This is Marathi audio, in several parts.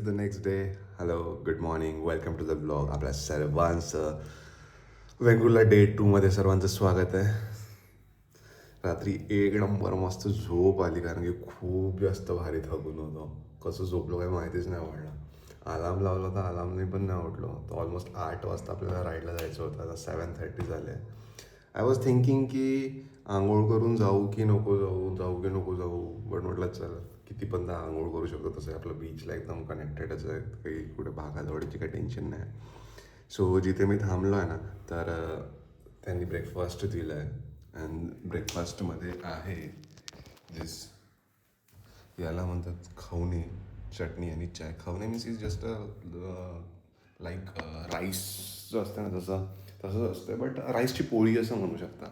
The next day. Hello, good morning, welcome to the blog. आपल्या सर्वांचं वेंगुर्ला डे 2मध्ये सर्वांचं स्वागत आहे. रात्री एक नंबर मस्त झोप आली, कारण की खूप जास्त भारी थकून होतो. कसं झोपलो काही माहितीच नाही पडलं. अलार्म लावला तर अलार्मने पण नाही उठलो. तर ऑलमोस्ट 8 वाजता आपल्याला राईडला जायचं होतं. आता 7:30 झाले. आय वॉज थिंकिंग की आंघोळ करून जाऊ की नको जाऊ की नको जाऊ. बट म्हटलं चल, किती पण आंघोळ करू शकतो. तसं आपलं बीचला एकदम कनेक्टेडच आहे, काही कुठे भागाजवळची काही टेन्शन नाही. सो जिथे मी थांबलो आहे ना, तर त्यांनी ब्रेकफास्ट दिलं आहे. अँड ब्रेकफास्टमध्ये आहे दिस, याला म्हणतात खवणे, चटणी आणि चाय. Khavne means is just like rice जो असतं ना, तसंच असतं, बट राईसची पोळी असं म्हणू शकता.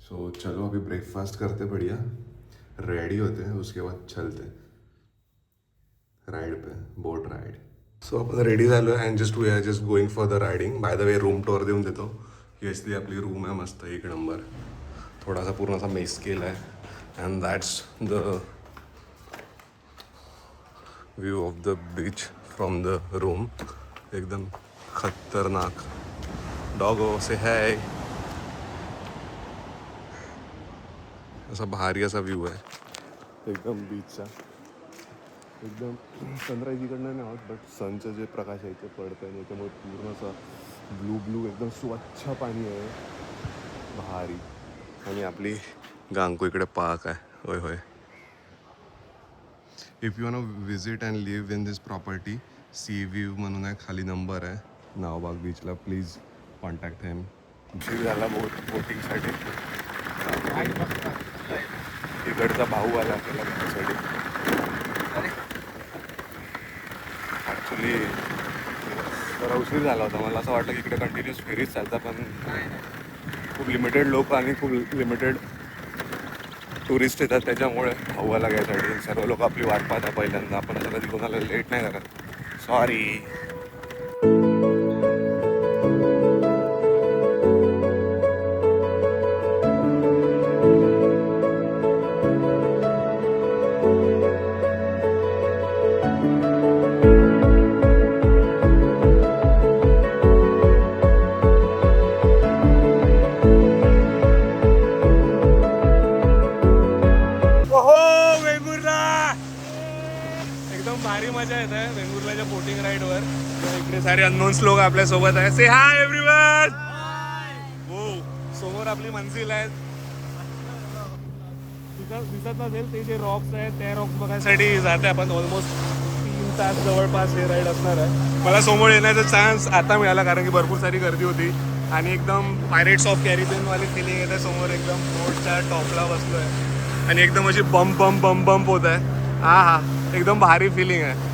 सो चलो अभी ब्रेकफास्ट करते, बढ़िया रेडी होते, उसके बाद चलते राईड पे, बोट राईड. सो आपण रेडी झालो आहे and just we are just going for the riding. By the way, room tour देऊन देतो. ही असली आपली रूम आहे, मस्त एक नंबर. थोडासा पूर्णसा मेस केला आहे and that's the view of the beach from the room. एकदम खतरनाक. डॉगो से है, असा भारी असा व्ह्यू आहे एकदम बीचचा. एकदम सनराईज इकडनं नाही आहोत, बट सनचं जे प्रकाश आहे ते पडतं आहे, त्याच्यामुळे पूर्ण असं ब्लू एकदम स्वच्छ पाणी आहे, भारी. आणि आपली गांगको इकडे पार्क आहे. होय होय. If you want to visit and live in this property, sea view म्हणून आहे, खाली नंबर आहे नावबाग बीचला. Please contact him. उशीर झाला बोटिंगसाठी. इकडचा भाऊ आला आपल्याला त्यासाठी. ॲक्च्युली जरा उशीर झाला होता. मला असं वाटलं की इकडे कंटिन्युअस फेरीज चालतात, पण खूप लिमिटेड लोक आणि खूप लिमिटेड टुरिस्ट येतात, त्याच्यामुळे भाऊला घ्यायसाठी सर्व लोक आपली वाट पाहतात पहिल्यांदा. आपण असं कधी कोणाला लेट नाही करत. सॉरी. भारी मजा येत आहे वेंगुर्लाच्या बोटिंग राईडवर. इकडे सारे अननोन्स लोक आपल्या सोबत आहे. से हाय एव्हरीवन. हो, समोर आपली मंजिल आहे. दिसत नसेल ते जे रॉक्स आहेत, त्या रॉक्स बघायसाठी जाते आपण. ऑलमोस्ट 3 तास जवळपास हे राईड असणार आहे. मला समोर येण्याचा चान्स आता मिळाला, कारण की भरपूर सारी गर्दी होती आणि एकदम पायरेट्स ऑफ कॅरिबियन वाली फिलिंग येते. समोर एकदम बोटच्या टॉपला बसलोय आणि एकदम अशी बंप बंप बंप बंप होत आहे. हा हा, एकदम भारी फिलिंग आहे.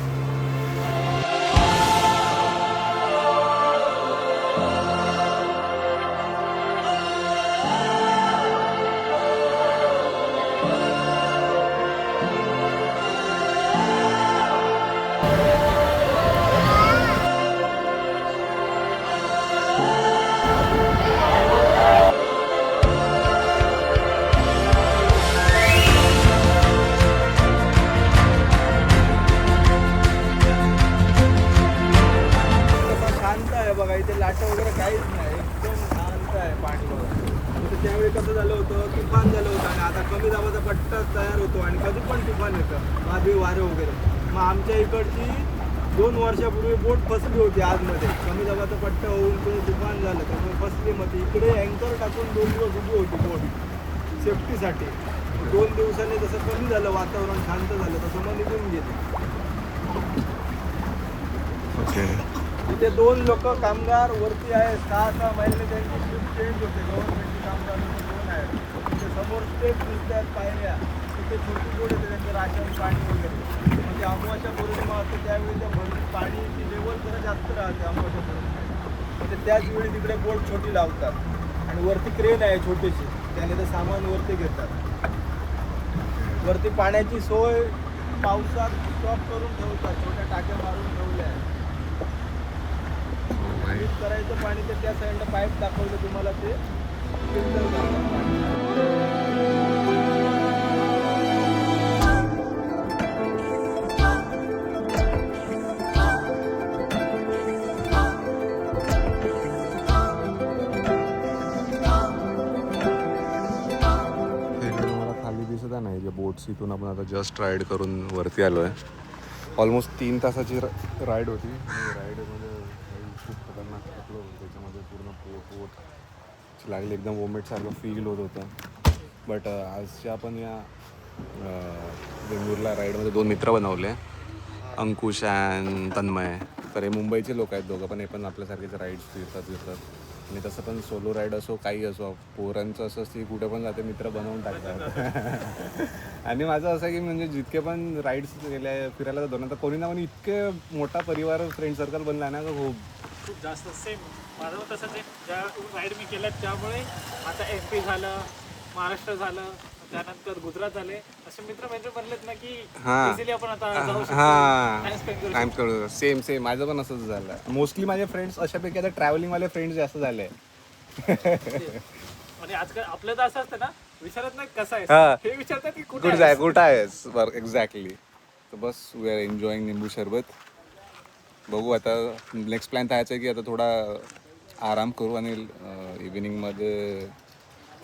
इथे लाटा वगैरे काहीच नाही, एकदम शांत आहे पाणी बघा. तर त्यावेळी कसं झालं होतं, तुफान झालं होतं आणि आता कमी दाबाचा पट्टा तयार होतो आणि कधी पण तुफान येतं, वादळी वारे वगैरे. मग आमच्या इकडची 2 वर्षापूर्वी बोट फसली होती आतमध्ये. कमी दाबाचा पट्टा होऊन ते तुफान झालं, त्यामुळे फसली. मग इकडे अँकर टाकून 2 दिवस उभी होती बोट सेफ्टीसाठी. 2 दिवसांनी जसं कमी झालं, वातावरण शांत झालं, तसं मग निघून गेले. ओके. तिथे 2 लोक कामगार वरती आहेत. 6-6 महिने त्यांची शिफ्ट चेंज होते. गव्हर्नमेंटची कामगार 2 आहेत. तिथे समोर स्टेप दिसतात, पायऱ्या. तिथे छोटी बोट येते, त्यांचं राशन पाणी वगैरे. म्हणजे अमावास्या पौर्णिमा असते त्यावेळी त्या भरून पाणीची लेवल जरा जास्त राहते अमावास्या पौर्णिमा. म्हणजे त्याच वेळी तिकडे बोट छोटी लावतात आणि वरती क्रेन आहे छोटीशी, त्याने ते सामान वरती घेतात. वरती पाण्याची सोय पावसात स्टॉप करून ठेवतात, छोट्या टाक्या मारून ठेवल्या आहेत. करायचं पाणी तर त्या साईडला पाईप दाखवलं तुम्हाला, ते फिल्टर करतात पाणी. सुद्धा नाही जे बोट्स इथून आपण आता जस्ट राईड करून वरती आलो आहे. ऑलमोस्ट 3 तासाची राईड होती आणि राईडमध्ये खूप खतरनाक थकलो. त्याच्यामध्ये पूर्ण पोट लागली, एकदम वोमिटसारखं फील होत होतं. बट आजच्या आपण या वेंगुर्ला राईडमध्ये 2 मित्र बनवले, अंकुश अँड तन्मय. तर हे मुंबईचे लोक आहेत दोघं पण, हे पण आपल्यासारखेच राईड्स फिरतात. आणि तसं पण सोलो राईड असो काही असो, पोरांचं असं असतं की कुठे पण जाते मित्र बनवून टाकतात. आणि माझं असं आहे की म्हणजे जितके पण राईड्स गेले फिरायला जातो ना, तर कोणी ना कोणी इतके मोठा परिवार फ्रेंड सर्कल बनला ना का खूप जास्त सेम माझं पण तसंच आहे. ज्या राईड मी केल्यात त्यामुळे आता MP झालं, महाराष्ट्र झालं, त्यानंतर गुजरात झाले, असे मित्र बनलेत ना की इझिली आपण आता जाऊ शकतो, टाइम करू. सेम माझं पण असंच झालं. मोस्टली माझे फ्रेंड्स अशापैकी आता ट्रॅव्हलिंगवाले फ्रेंड्स जास्त झाले. आणि आजकाल आपलं तर असं असतं ना, विचारत नाही कसं आहे, हे विचारतात की कुठं आहेस. एक्झॅक्टली. तर बस वी आर एन्जॉईंग निंबू सरबत. बघू आता नेक्स्ट प्लॅन तर आहे की आता थोडा आराम करू आणि इव्हिनिंगमध्ये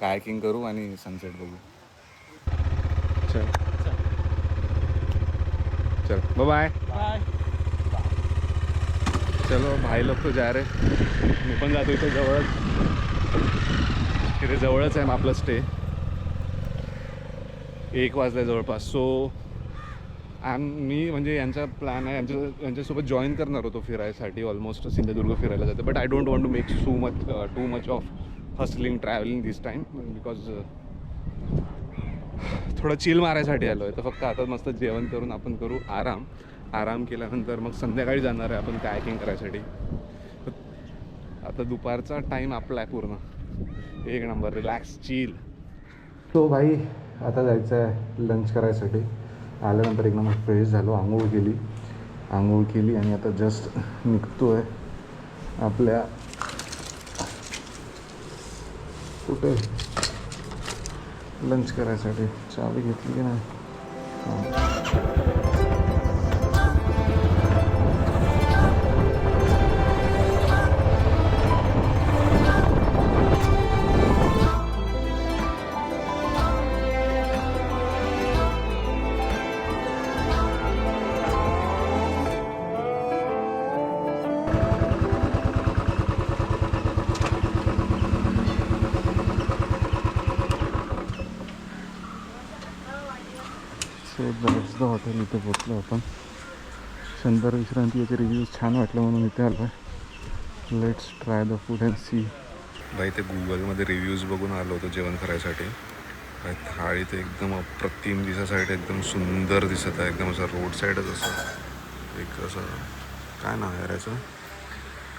कायकिंग करू आणि सनसेट बघू. चल बाय. चलो भाई लोग तो जा रहे, मी पण जातो. इथे जवळच आहे आपलं स्टे. 1 वाजता जवळपास. सो मी म्हणजे यांचा प्लॅन आहे, यांच्यासोबत जॉईन करणार होतो फिरायसाठी. ऑलमोस्ट सिंधुदुर्ग फिरायला जाते. But I don't want to make too much of hassling travelling this time, because थोडं चिल मारायसाठी आलो आहे. तर फक्त आता मस्त जेवण करून आपण करू आराम केल्यानंतर मग संध्याकाळी जाणार आहे आपण कायकिंग करायसाठी. आता दुपारचा टाईम आपला आहे पूर्ण. 1 नंबर रिलॅक्स चिल. तो भाई आता जायचं आहे लंच करायसाठी. आल्यानंतर एक नंबर फ्रेश झालो, आंघोळ केली आणि आता जस्ट निघतो आहे आपल्या कुठे लंच करायसाठी. चावी घेतली की नाही? बरेचदा हॉटेल इथे पोचलो आपण. शंभर विश्रांती याचे रिव्ह्यूज छान वाटले म्हणून इथे आलो आहे. Let's try the food and see. भाई ते गुगलमध्ये रिव्ह्यूज बघून आलो होतो जेवण करायसाठी. भाई थाळी ते एकदम अप्रतिम दिसासाठी एकदम सुंदर दिसत आहे. एकदम असं रोड साईडच असं एक असं काय नाव आहे याचं,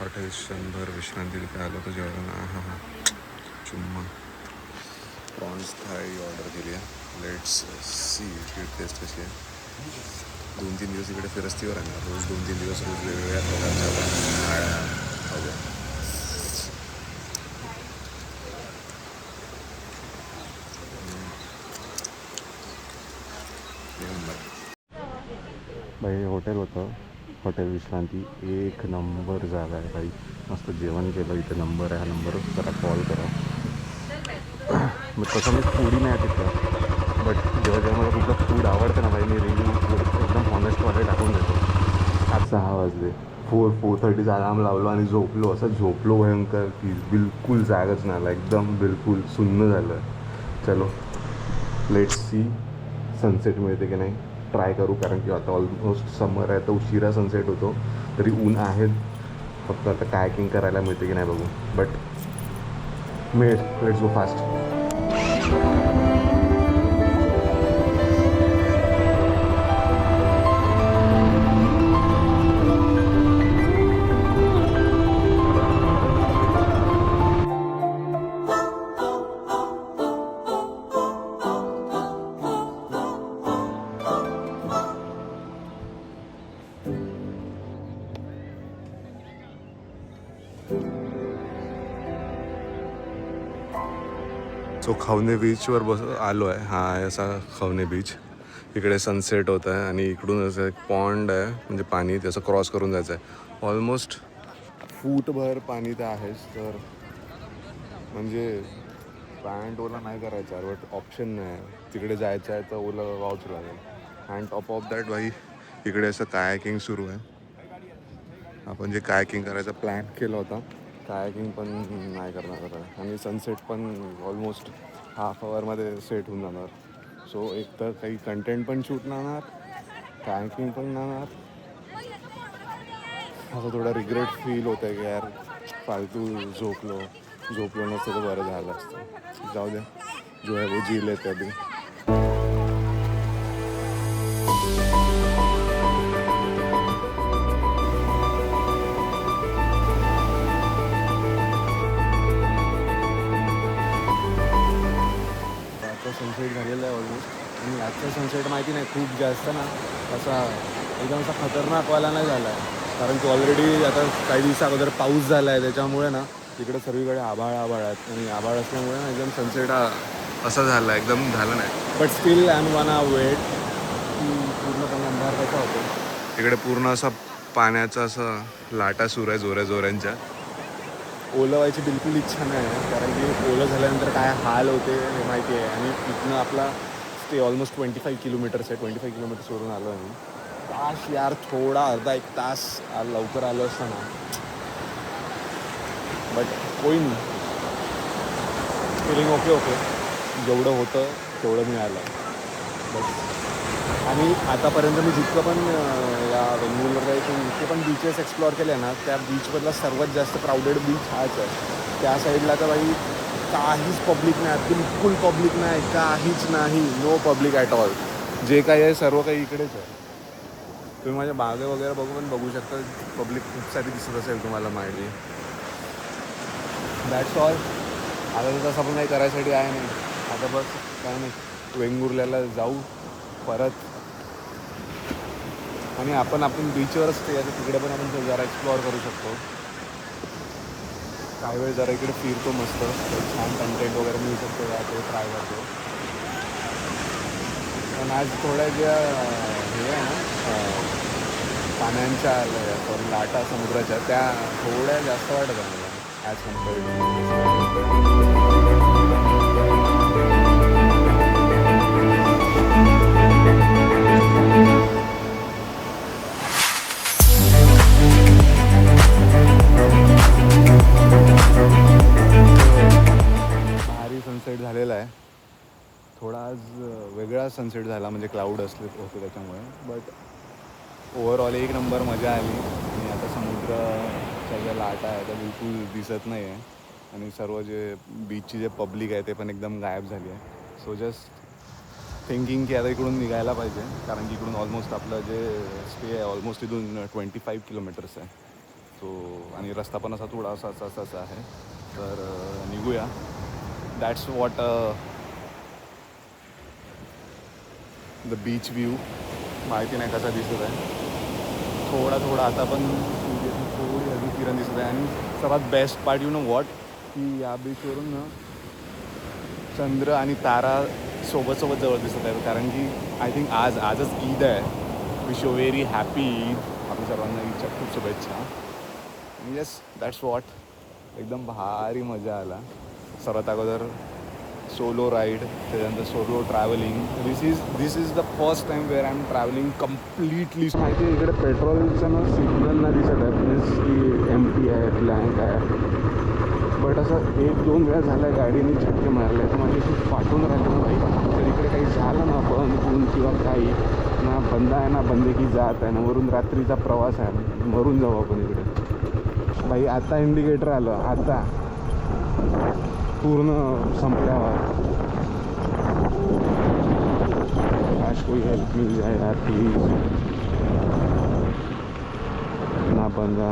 हॉटेल शंभर विश्रांती. तिथे आलो होतो जेवायला. हां चुम्मा प्रॉन्स थाळी ऑर्डर केली आहे. लेट्स सी टेस्ट कशी आहे. 2-3 दिवस इकडे फिरस्तीवर आहे ना, रोज 2-3 दिवस रोज वेगवेगळ्या प्रकारच्या खाऊया. बाई हॉटेल होतं, हॉटेल विश्रांती. 1 नंबर जागा आहे बाई. मस्त जेवण केलं इथे. नंबर आहे, हा नंबर जरा कॉल करा. मग तसं मी फूडी नाही तिथलं, बट जेव्हा मला कुठलं फूड आवडतं ना बाई, मी रिव्ह्यू एकदम हॉनेस्टवाले टाकून देतो. आज 6 वाजले. 4:30चा अलार्म लावलो आणि झोपलो. असं झोपलो भयंकर की बिलकुल जागच नाही आला. एकदम बिलकुल सुन्न झालं. चलो लेट्स सी सनसेट मिळते की नाही ट्राय करू. कारण की आता ऑलमोस्ट समर आहे तर उशिरा सनसेट होतो. तरी ऊन आहे. फक्त आता कायकिंग करायला मिळते की नाही बघू. But let's go fast. So Khavne बीचवर आलो आहे. हा आहे असा खवणे बीच. इकडे सनसेट होत आहे आणि इकडून असं एक पॉन्ड आहे, म्हणजे पाणी त्याचं क्रॉस करून जायचं आहे. ऑलमोस्ट फूटभर पाणी तर आहेच. तर म्हणजे पॅन्ट ओला नाही करायचा, बट ऑप्शन नाही आहे. तिकडे जायचं आहे तर ओला वावच लागेल. अँड टॉप ऑफ दॅट भाई इकडे असं कायाकिंग सुरू आहे. आपण जे कायाकिंग करायचा प्लॅन केला होता कायाकिंग पण नाही करणार आता. आणि सनसेट पण ऑलमोस्ट हाफ आवरमध्ये सेट होऊन जाणार. सो एक तर काही कंटेंट पण शूट नाही, कायाकिंग पण नाही. असं थोडा रिग्रेट फील होतं आहे की यार फालतू झोपलो नसतं तर बरं झालं असतं. जाऊ द्या, जो आहे वो जी लेते अभी. आता सनसेट झालेला आहे ऑलमोस्ट. आणि आजचा सनसेट माहिती नाही खूप जास्त ना असा एकदम असा खतरनाकवाला नाही झाला आहे. कारण की ऑलरेडी आता काही दिवसा अगोदर पाऊस झाला आहे त्याच्यामुळे ना तिकडे सर्वीकडे आभाळ आहेत. आणि आभाळ असल्यामुळे ना एकदम सनसेट हा असा झाला एकदम झालं नाही. बट स्टील आय एम वाना वेट की पूर्णपणे अंधार कसा होतो. तिकडे पूर्ण असा पाण्याचा असं लाटा सुरू आहे जोऱ्यांच्या. ओलं व्हायची बिलकुल इच्छा नाही आहे कारण की ओलं झाल्यानंतर काय हाल होते हे माहिती आहे. आणि इथनं आपला स्टे ऑलमोस्ट 25 किलोमीटर्स आहे. 25 किलोमीटर्सवरून आलो आहे मी. तास यार थोडा अर्धा एक तास लवकर आलो असतं ना. बट कोई नाही, फिलिंग ओके जेवढं होतं तेवढं मिळालं बस. आणि आतापर्यंत मी जितकं पण या वेंगुर्ला जितके पण बीचेस एक्सप्लोअर केले ना त्या बीचमधला सर्वात जास्त क्राऊडेड बीच हाच आहे. त्या साईडला तर बाई काहीच पब्लिक नाही, बिलकुल पब्लिक नाही, काहीच नाही, नो पब्लिक ॲट ऑल. जे काही आहे सर्व काही इकडेच आहे. तुम्ही माझ्या बागे वगैरे बघू शकता, पब्लिक खूप सारी दिसत असेल तुम्हाला माहिती. That's all. आता तर तसं पण काही करायसाठी आहे नाही. आता बस काय नाही, वेंगुर्ल्याला जाऊ परत. आणि आपण बीचवर असते आता तिकडे पण आपण जरा एक्सप्लोअर करू शकतो. काही वेळ जरा इकडे फिरतो मस्त, छान कंटेंट वगैरे मिळू शकतो या ते ट्राय करतो. पण आज थोड्या ज्या हे आहे ना पाण्यांच्या सॉरी लाटा समुद्राच्या त्या थोड्या जास्त वाटत आहे मला ॲज कम्पेअर्ड. भारी सनसेट झालेला आहे. थोडा आज वेगळा सनसेट झाला म्हणजे क्लाउड असले होते त्याच्यामुळे. बट ओव्हरऑल एक नंबर मजा आली. आणि आता समुद्राच्या ज्या लाटा आहे त्या बिलकुल दिसत नाही आहे. आणि सर्व जे बीचची जे पब्लिक आहे ते पण एकदम गायब झाली आहे. सो जस्ट थिंकिंग की आता इकडून निघायला पाहिजे कारण की इकडून ऑलमोस्ट आपलं जे स्टे आहे ऑलमोस्ट इथून 25 किलोमीटर्स आहे. सो आणि रस्ता पण असा थोडासा असाच आहे. तर निघूया. That's what the beach view. माहिती नाही कसा दिसत आहे. थोडा आता पण सूर्याची थोडी हळदी किरण दिसत आहे. आणि सर्वात best part you know what की या बीचवरून ना चंद्र आणि तारा सोबत जवळ दिसत आहेत. कारण की आय थिंक आजच ईद आहे. Wish you very happy Eid. आपल्या सर्वांना ईदच्या खूप शुभेच्छा. Yes that's what. एकदम भारी मजा आला. सर्वात अगोदर सोलो राईड, त्याच्यानंतर solo travelling. This is the first time where I am travelling completely. माहिती आहे इकडे पेट्रोलचं ना सिग्नल ना दिसत आहे मीन्स की एम्प्टी आहे, ब्लँक आहे. बट असं 1-2 वेळा झालं आहे गाडीने झटके मारले तर माझी खूप पाठवून राहिलं ना भाई. तर इकडे काही झालं ना पण किंवा काही ना बंद आहे ना बंदे की जात आहे ना वरून रात्रीचा प्रवास आहे मरून जाऊ आपण इकडे भाई. आता इंडिकेटर आलं आता पूर्ण संपल्यावर. काश कोई हेल्प मिल जाए यार प्लीज.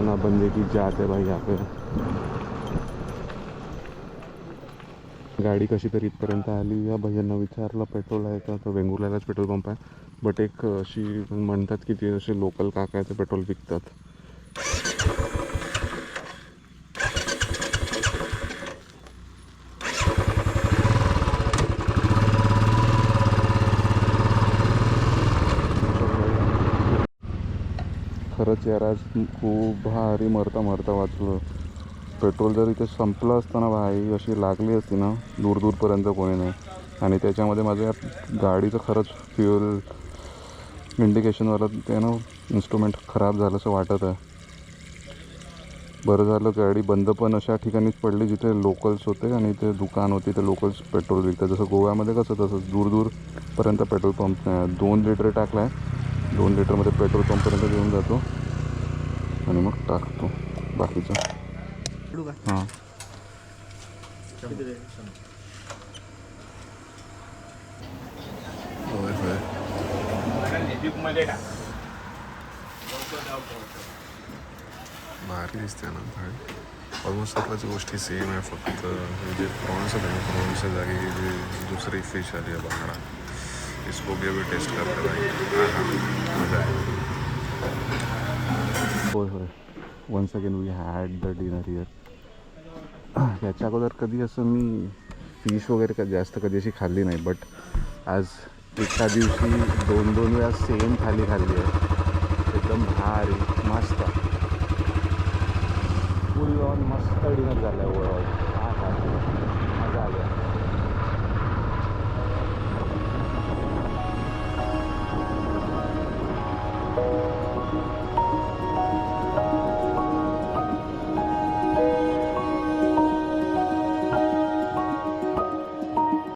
ना बंदे की जात है भाई यहाँ पे. गाडी कशी तरी इथपर्यंत आली. या भैयांना विचारलं पेट्रोल आहे का, तर वेंगुर्ल्यालाच पेट्रोल पंप आहे. बट एक अशी म्हणतात की ते असे लोकल काका आहे ते पेट्रोल विकतात. खरंच यार आज खूप भारी मरता वाचलं. पेट्रोल जर इथे संपलं असतं ना भाई, अशी लागली असती ना दूरपर्यंत कोणी नाही. आणि त्याच्यामध्ये माझ्या गाडीचं खरंच फ्युल इंडिकेशनवाला ते ना इन्स्ट्रुमेंट खराब झालं असं वाटत आहे. बरं झालं गाडी बंद पण अशा ठिकाणीच पडली जिथे लोकल्स होते आणि ते दुकान होती ते लोकल्स पेट्रोल विकतात. जसं गोव्यामध्ये कसं तसं दूरपर्यंत पेट्रोल पंप नाही. 2 लिटर टाकला आहे, 2 लिटरमध्ये पेट्रोल पंपपर्यंत घेऊन जातो आणि मग टाकतो बाकीचं. हां होय होय भारी दिसते ना भारी. ऑलमोस्ट सर्वच गोष्टी सेम आहे, फक्त जे प्रॉन्स आहे ना प्रॉन्सच्या जागी जी दुसरी फिश आली आहे बांगडा, इसको भी अभी टेस्ट करते भाई. मजा आहे. होय होय once again we had the dinner here. याच्या अगोदर कधी असं मी फिश वगैरे जास्त कधी अशी खाल्ली नाही, बट आज एका दिवशी 2-2 वेळा सेम थाली खाल्ली आहे. एकदम भारी मस्त फुल ऑन मस्त डिनर झालं आहे ओव्हरऑल.